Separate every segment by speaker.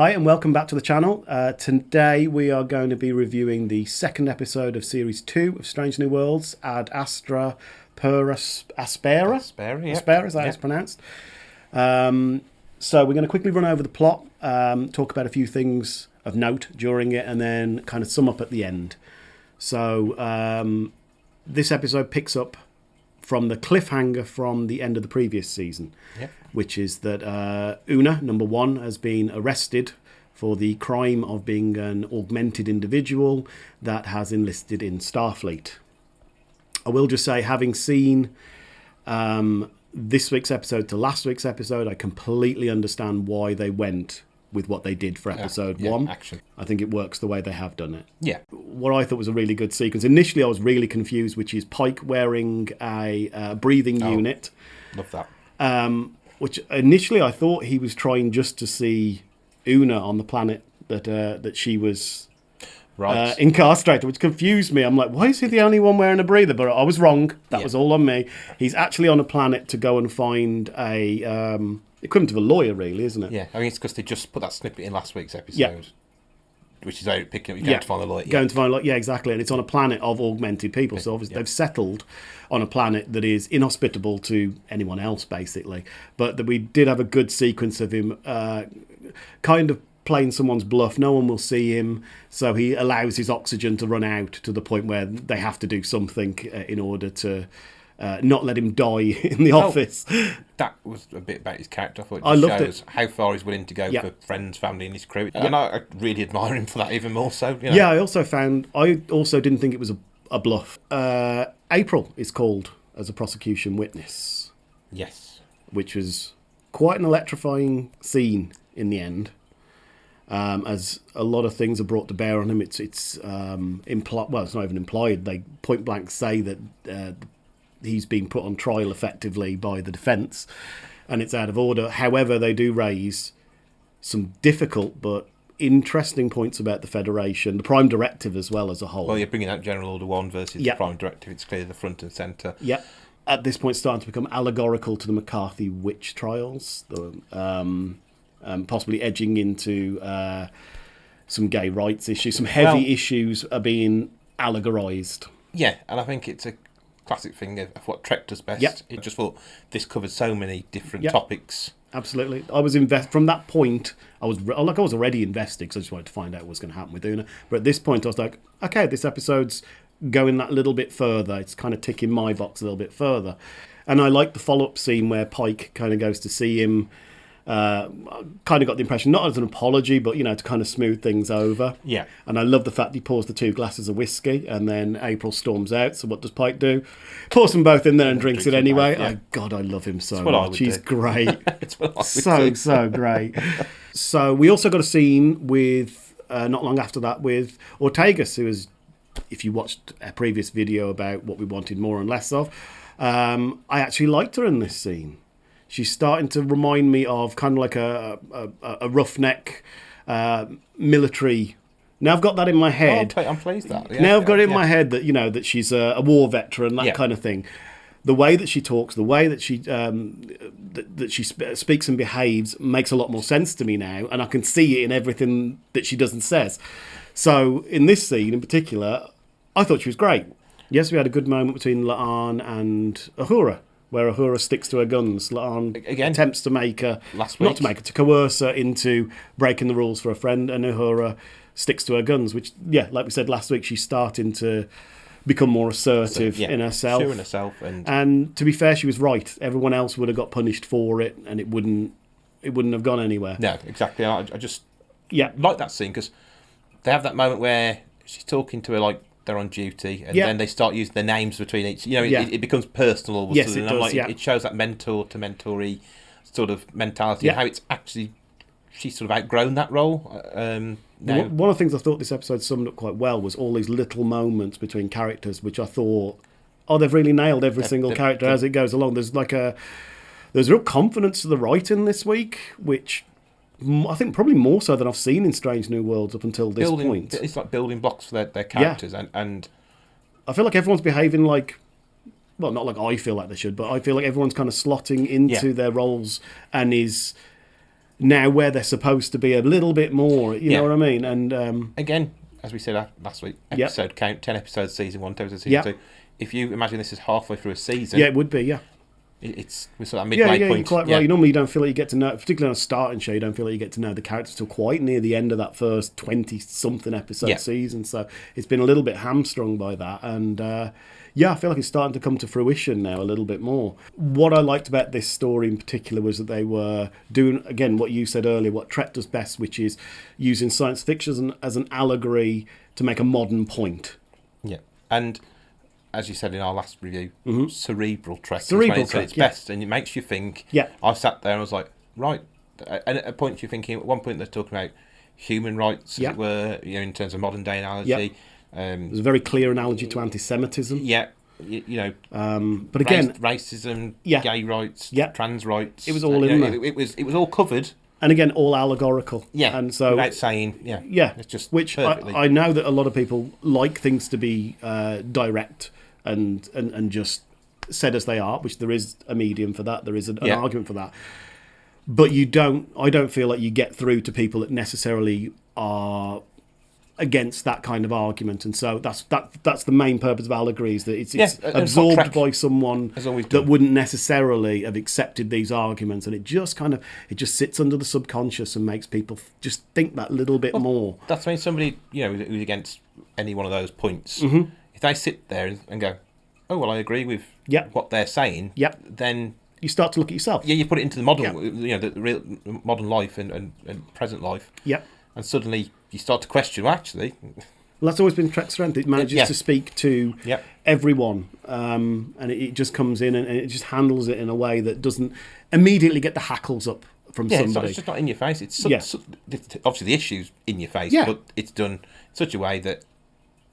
Speaker 1: Hi and welcome back to the channel. Today we are going to be reviewing the second episode of Series 2 of Strange New Worlds, Ad Astra Per Aspera?
Speaker 2: Aspera, yeah.
Speaker 1: Aspera, is that how it's pronounced? So we're going to quickly run over the plot, talk about a few things of note during it, and then kind of sum up at the end. So this episode picks up from the cliffhanger from the end of the previous season, which is that Una, number one, has been arrested for the crime of being an augmented individual that has enlisted in Starfleet. I will just say, having seen this week's episode to last week's episode, I completely understand why they went with what they did for episode one.
Speaker 2: Action.
Speaker 1: I think it works the way they have done it.
Speaker 2: Yeah.
Speaker 1: What I thought was a really good sequence. Initially, I was really confused, which is Pike wearing a breathing unit.
Speaker 2: Love that.
Speaker 1: Which initially I thought he was trying just to see Una on the planet that she was incarcerated, which confused me. I'm like, why is he the only one wearing a breather? But I was wrong. That was all on me. He's actually on a planet to go and find a equivalent of a lawyer, really, isn't it?
Speaker 2: Yeah, I mean, it's because they just put that snippet in last week's episode, which is how picking up, you're going to find a lawyer.
Speaker 1: Going to find, exactly. And it's on a planet of augmented people. So obviously they've settled on a planet that is inhospitable to anyone else, basically. But that we did have a good sequence of him kind of playing someone's bluff. No one will see him, so he allows his oxygen to run out to the point where they have to do something in order to not let him die in the office.
Speaker 2: That was a bit about his character. I thought
Speaker 1: I loved
Speaker 2: shows how far he's willing to go for friends, family, and his crew. And I really admire him for that even more so. You know?
Speaker 1: Yeah, I also didn't think it was a bluff. April is called as a prosecution witness.
Speaker 2: Yes.
Speaker 1: Which was quite an electrifying scene in the end. As a lot of things are brought to bear on him. It's implied. Well, it's not even implied. They point blank say that he's been put on trial effectively by the defence, and it's out of order. However, they do raise some difficult but interesting points about the Federation, the Prime Directive as well as a whole.
Speaker 2: Well, you're bringing out General Order 1 versus the Prime Directive. It's clearly the front and centre.
Speaker 1: Yeah. At this point, starting to become allegorical to the McCarthy witch trials, possibly edging into some gay rights issues. Some heavy issues are being allegorised.
Speaker 2: Yeah, and I think it's a classic thing of what Trek does best.
Speaker 1: Yep.
Speaker 2: It just thought this covered so many different topics.
Speaker 1: Absolutely. I was from that point. I was already invested because I just wanted to find out what was going to happen with Una. But at this point, I was like, okay, this episode's going that little bit further. It's kind of ticking my box a little bit further. And I like the follow-up scene where Pike kind of goes to see him. Kind of got the impression, not as an apology, but to kind of smooth things over.
Speaker 2: Yeah. And
Speaker 1: I love the fact he pours the 2 glasses of whiskey, and then April storms out. So what does Pike do? Pours them both in there and drinks it anyway.
Speaker 2: Back,
Speaker 1: God, I love him so
Speaker 2: much.
Speaker 1: She's great.
Speaker 2: It's what I would do.
Speaker 1: So great. So we also got a scene with not long after that with Ortegas, who is, if you watched a previous video about what we wanted more and less of, I actually liked her in this scene. She's starting to remind me of kind of like a roughneck military. Now I've got that in my head.
Speaker 2: I'm pleased that. Yeah,
Speaker 1: now I've got it in my head that that she's a war veteran, that kind of thing. The way that she talks, the way that she speaks and behaves makes a lot more sense to me now, and I can see it in everything that she does and says. So in this scene in particular, I thought she was great. Yes, we had a good moment between La'an and Uhura, where Uhura sticks to her guns. La'an attempts to make her, to coerce her into breaking the rules for a friend, and Uhura sticks to her guns, which, like we said last week, she's starting to become more assertive in herself.
Speaker 2: Sure in herself.
Speaker 1: And to be fair, she was right. Everyone else would have got punished for it, and it wouldn't have gone anywhere.
Speaker 2: No, exactly. I just like that scene, because they have that moment where she's talking to her like they're on duty, and then they start using their names between each. It becomes personal all of a sudden.
Speaker 1: It does,
Speaker 2: it shows that mentor to mentoree sort of mentality, and how it's actually she's sort of outgrown that role. One
Speaker 1: of the things I thought this episode summed up quite well was all these little moments between characters, which I thought, they've really nailed every single character as it goes along. There's real confidence to the writing this week, which I think probably more so than I've seen in Strange New Worlds up until this point.
Speaker 2: It's like building blocks for their characters, and
Speaker 1: I feel like everyone's behaving like, well, not like I feel like they should, but I feel like everyone's kind of slotting into their roles and is now where they're supposed to be a little bit more. You know what I mean? And
Speaker 2: again, as we said last week, episode count, 10 episodes, season 1, 10 episodes, season 2. If you imagine this is halfway through a season,
Speaker 1: it would be.
Speaker 2: It's sort of midway point.
Speaker 1: You're quite right. You normally don't feel like you get to know, particularly on a starting show, you don't feel like you get to know the characters till quite near the end of that first 20-something episode season. So it's been a little bit hamstrung by that. And I feel like it's starting to come to fruition now a little bit more. What I liked about this story in particular was that they were doing, again, what you said earlier, what Trek does best, which is using science fiction as an allegory to make a modern point.
Speaker 2: Yeah. And as you said in our last review, cerebral Trek.
Speaker 1: Cerebral Trek,
Speaker 2: it's best, and it makes you think.
Speaker 1: Yeah.
Speaker 2: I sat there and I was like, right. And at a point you're thinking, at one point they're talking about human rights, as it were, in terms of modern day analogy.
Speaker 1: There's a very clear analogy to anti-Semitism.
Speaker 2: Yeah.
Speaker 1: But again,
Speaker 2: racism, gay rights, trans rights.
Speaker 1: It was all in there.
Speaker 2: It was all covered.
Speaker 1: And again, all allegorical.
Speaker 2: Yeah.
Speaker 1: And so,
Speaker 2: without saying, it's just
Speaker 1: which
Speaker 2: perfectly.
Speaker 1: I know that a lot of people like things to be direct and just said as they are, which there is a medium for that. There is an argument for that. But I don't feel like you get through to people that necessarily are against that kind of argument, and so that's the main purpose of allegories, that it's absorbed by someone that wouldn't necessarily have accepted these arguments, and it just sits under the subconscious and makes people just think that little bit more.
Speaker 2: That's when somebody who's against any one of those points, if they sit there and go, oh well, I agree with what they're saying, then
Speaker 1: you start to look at yourself.
Speaker 2: You put it into the modern, the real modern life and present life. And suddenly you start to question, well, actually.
Speaker 1: Well, that's always been Trek's strength. It manages to speak to everyone, and it just comes in and it just handles it in a way that doesn't immediately get the hackles up from somebody.
Speaker 2: It's just not in your face. It's obviously the issue's in your face, but it's done in such a way that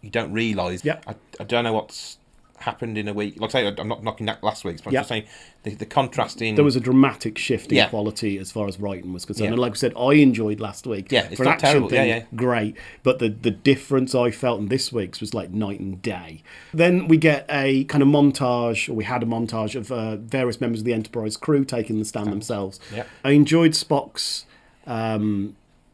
Speaker 2: you don't realise. I don't know what's happened in a week. Like I say, I'm not knocking that last week's, but I'm just saying the contrasting.
Speaker 1: There was a dramatic shift in quality as far as writing was concerned. And like I said, I enjoyed last week.
Speaker 2: It's
Speaker 1: for
Speaker 2: not
Speaker 1: an action
Speaker 2: terrible.
Speaker 1: Thing, great. But the difference I felt in this week's was like night and day. Then we get a kind of montage, or we had a montage of various members of the Enterprise crew taking the stand themselves. I enjoyed Spock's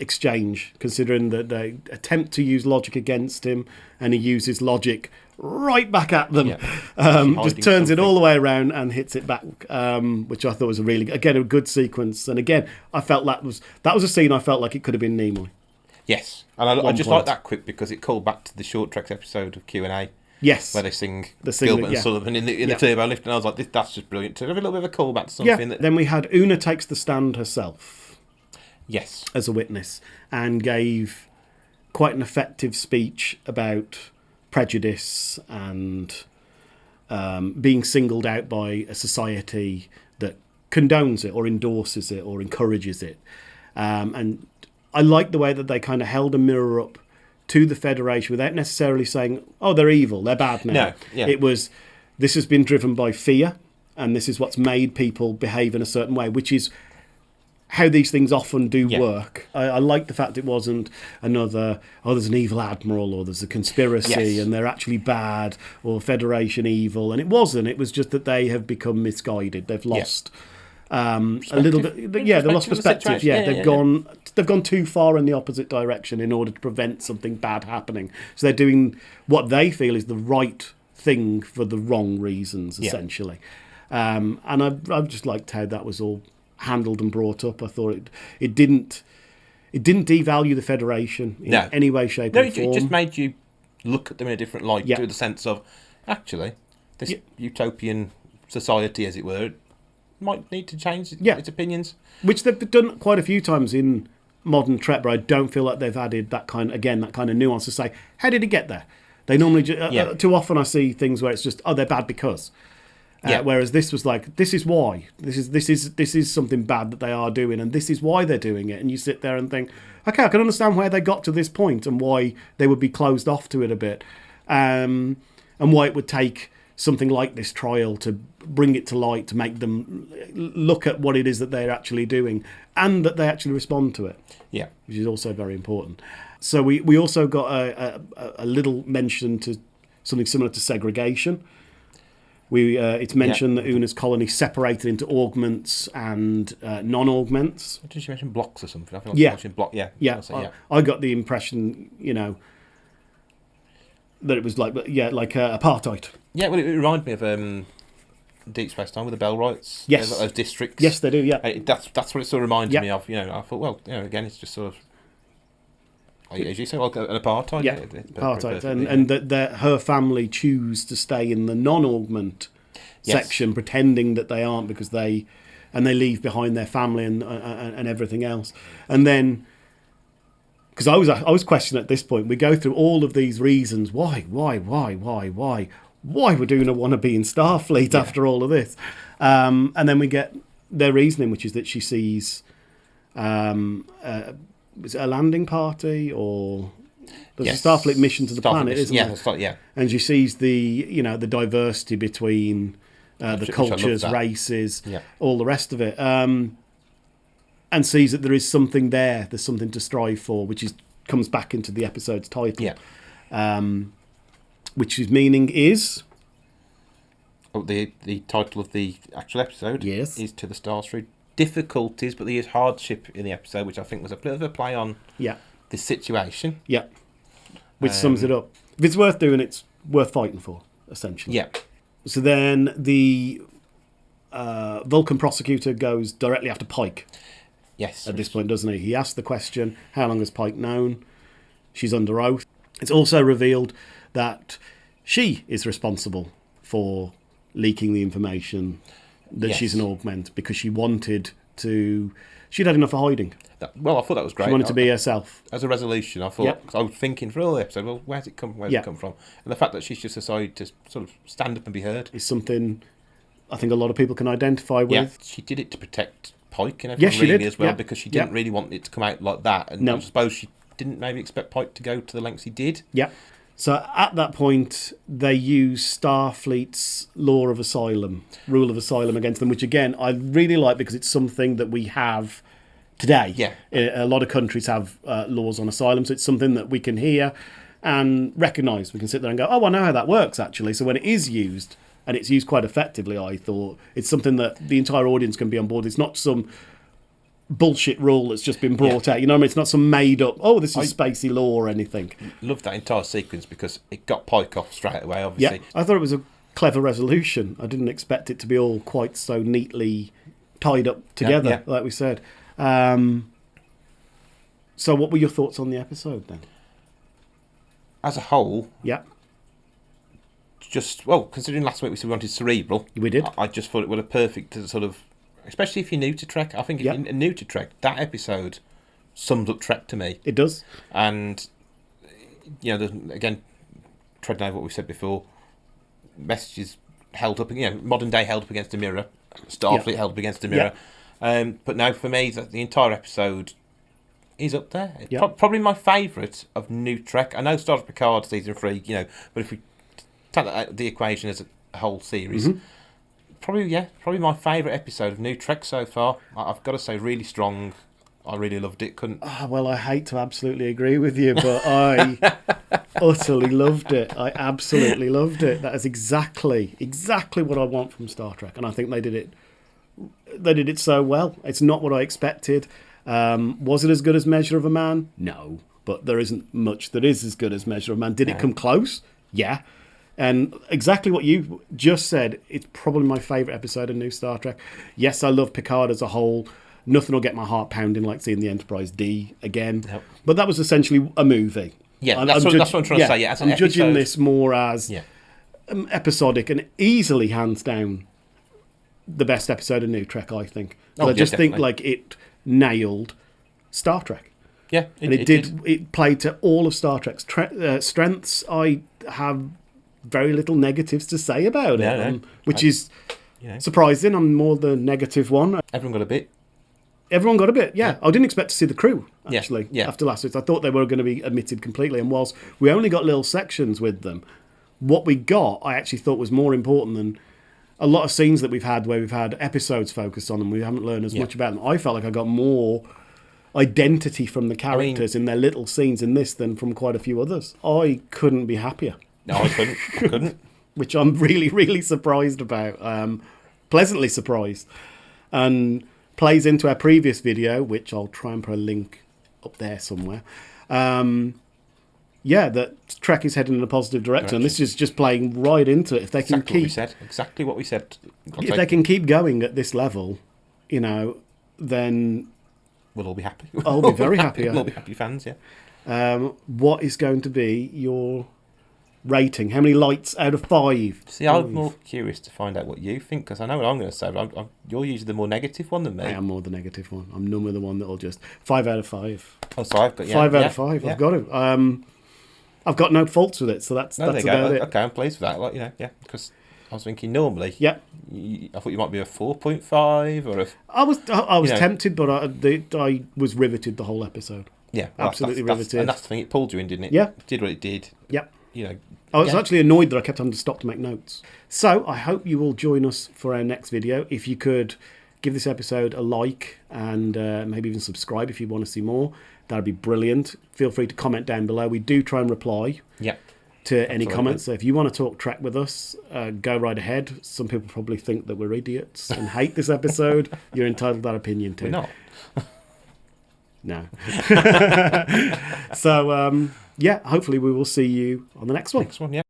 Speaker 1: exchange, considering that they attempt to use logic against him, and he uses logic right back at them. Just turns it all the way around and hits it back, which I thought was a good sequence. And again, I felt that was a scene I felt like it could have been Nimoy.
Speaker 2: Yes, and I just like that quick because it called back to the Short Trek episode of Q&A.
Speaker 1: Yes,
Speaker 2: where they sing Gilbert and Sullivan in the turbo lift, and I was like, that's just brilliant. To have a little bit of a callback to something.
Speaker 1: Then we had Una takes the stand herself.
Speaker 2: Yes,
Speaker 1: as a witness, and gave quite an effective speech about prejudice and being singled out by a society that condones it or endorses it or encourages it. And I like the way that they kind of held a mirror up to the Federation without necessarily saying, oh, they're evil, they're bad now. It was, this has been driven by fear, and this is what's made people behave in a certain way, which is how these things often do work. I like the fact it wasn't another, there's an evil admiral, or there's a conspiracy and they're actually bad, or Federation evil. And it wasn't. It was just that they have become misguided. They've lost a little bit. They've lost perspective. They've gone too far in the opposite direction in order to prevent something bad happening. So they're doing what they feel is the right thing for the wrong reasons, essentially. And I've just liked how that was all handled and brought up. I thought it didn't devalue the Federation in any way, shape, or form.
Speaker 2: It just made you look at them in a different light, to the sense of, actually, this utopian society, as it were, might need to change its opinions. Which
Speaker 1: they've done quite a few times in modern Trek, but I don't feel like they've added that kind of nuance to say, how did it get there? They normally too often I see things where it's just, they're bad because. Whereas this was like, this is why. This is something bad that they are doing, and this is why they're doing it. And you sit there and think, okay, I can understand where they got to this point and why they would be closed off to it a bit, and why it would take something like this trial to bring it to light, to make them look at what it is that they're actually doing, and that they actually respond to it.
Speaker 2: Yeah,
Speaker 1: which is also very important. So we also got a little mention to something similar to segregation. It's mentioned that Una's colony separated into augments and non-augments.
Speaker 2: Did she mention blocks or something? I feel like she mentioned
Speaker 1: I got the impression, that it was like apartheid.
Speaker 2: Yeah, well, it reminded me of Deep Space Nine with the Bellrights.
Speaker 1: Yes,
Speaker 2: those districts.
Speaker 1: Yes, they do. Yeah,
Speaker 2: that's what it sort of reminded me of. I thought, well, again, it's just sort of. As you say, like an apartheid.
Speaker 1: Yeah, apartheid, and that her family choose to stay in the non-augment section, pretending that they aren't because they leave behind their family and everything else. And then, because I was questioning at this point, we go through all of these reasons why would Una want to be in Starfleet after all of this, and then we get their reasoning, which is that she sees. Is it a landing party or there's a Starfleet mission to the planet, isn't there?
Speaker 2: Yeah.
Speaker 1: And she sees the the diversity between the cultures, races, all the rest of it, and sees that there is something there. There's something to strive for, which comes back into the episode's title. Yeah. Which his meaning is.
Speaker 2: Oh, the title of the actual episode is To the Starstreet. Difficulties, but there is hardship in the episode, which I think was a bit of a play on this situation.
Speaker 1: Yeah, which sums it up. If it's worth doing, it's worth fighting for, essentially.
Speaker 2: Yeah.
Speaker 1: So then the Vulcan prosecutor goes directly after Pike.
Speaker 2: Yes.
Speaker 1: At this point, doesn't he? He asks the question, how long has Pike known? She's under oath. It's also revealed that she is responsible for leaking the information that she's an augment because she wanted to. She'd had enough of hiding.
Speaker 2: I thought that was great.
Speaker 1: She wanted to be herself.
Speaker 2: As a resolution, I thought, cause I was thinking for all the episode, well, where's it come from? And the fact that she's just decided to sort of stand up and be heard
Speaker 1: is something I think a lot of people can identify with.
Speaker 2: Yeah, she did it to protect Pike and everything really as well, because she didn't really want it to come out like that. And I suppose she didn't maybe expect Pike to go to the lengths he did.
Speaker 1: Yeah. So at that point, they use Starfleet's rule of asylum against them, which again, I really like because it's something that we have today.
Speaker 2: Yeah.
Speaker 1: A lot of countries have laws on asylum, so it's something that we can hear and recognise. We can sit there and go, oh, I know how that works, actually. So when it is used, and it's used quite effectively, I thought, it's something that the entire audience can be on board. It's not some bullshit rule that's just been brought out. You know what I mean? It's not some made up, this is spacey law or anything.
Speaker 2: Love that entire sequence because it got Pike off straight away, obviously.
Speaker 1: Yeah, I thought it was a clever resolution. I didn't expect it to be all quite so neatly tied up together, like we said. So what were your thoughts on the episode then?
Speaker 2: As a whole, considering last week we said we wanted cerebral,
Speaker 1: we did.
Speaker 2: I just thought it would have perfect to sort of, especially if you're new to Trek. I think if you're new to Trek, that episode sums up Trek to me.
Speaker 1: It does.
Speaker 2: And, again, treading over what we said before, messages held up, modern day held up against a mirror, Starfleet held up against a mirror. But no, for me, the entire episode is up there. Probably my favourite of New Trek. I know Star Trek Picard season 3, but if we take that out of the equation as a whole series, probably my favourite episode of New Trek so far. I've got to say, really strong. I really loved it.
Speaker 1: I hate to absolutely agree with you, but I utterly loved it. I absolutely loved it. That is exactly what I want from Star Trek, and I think they did it. They did it so well. It's not what I expected. Was it as good as Measure of a Man? No, but there isn't much that is as good as Measure of a Man. Did it come close? Yeah. And exactly what you just said, it's probably my favourite episode of New Star Trek. Yes, I love Picard as a whole. Nothing will get my heart pounding like seeing the Enterprise D again. Yep. But that was essentially a movie.
Speaker 2: Yeah, that's what I'm trying to say. Yeah, as an
Speaker 1: I'm judging this more as episodic and easily, hands down, the best episode of New Trek, I think. I just think like it nailed Star Trek.
Speaker 2: Yeah,
Speaker 1: it did. It played to all of Star Trek's strengths. I have very little negatives to say about it, which is surprising. I'm more the negative one.
Speaker 2: Everyone got a bit.
Speaker 1: Everyone got a bit, I didn't expect to see the crew, actually, after last week. I thought they were going to be omitted completely, and whilst we only got little sections with them, what we got, I actually thought was more important than a lot of scenes that we've had where we've had episodes focused on them. We haven't learned as much about them. I felt like I got more identity from the characters in their little scenes in this than from quite a few others. I couldn't be happier.
Speaker 2: No, I couldn't.
Speaker 1: which I'm really, really surprised about. Pleasantly surprised. And plays into our previous video, which I'll try and put a link up there somewhere. That Trek is heading in a positive direction. And this is just playing right into it. If they can keep
Speaker 2: exactly what we said.
Speaker 1: If they can keep going at this level, you know, then
Speaker 2: we'll all be happy.
Speaker 1: I'll be very happy.
Speaker 2: We'll all be happy fans, yeah.
Speaker 1: What is going to be your rating? How many lights out of 5?
Speaker 2: See, I'm more curious to find out what you think, because I know what I'm going to say, but you're usually the more negative one than me.
Speaker 1: I am more the negative one. I'm normally the one that'll just 5 out of 5.
Speaker 2: Oh, so I've got
Speaker 1: 5 out of 5. Yeah. I've got it. I've got no faults with it, so that's about it.
Speaker 2: Okay, I'm pleased with that. Like, you know, yeah, because I was thinking normally.
Speaker 1: Yeah.
Speaker 2: I thought you might be a 4.5 or a.
Speaker 1: I was tempted, but I was riveted the whole episode.
Speaker 2: Yeah,
Speaker 1: absolutely riveted.
Speaker 2: And that's the thing. It pulled you in, didn't it?
Speaker 1: Yeah.
Speaker 2: It did what it did.
Speaker 1: Yeah.
Speaker 2: You know.
Speaker 1: I was actually annoyed that I kept having to stop to make notes. So I hope you will join us for our next video. If you could give this episode a like and maybe even subscribe if you want to see more, that'd be brilliant. Feel free to comment down below. We do try and reply to any comments. So if you want to talk Trek with us, go right ahead. Some people probably think that we're idiots and hate this episode. You're entitled to that opinion too.
Speaker 2: We're not.
Speaker 1: No. So, hopefully we will see you on the next one.
Speaker 2: Next one, yeah.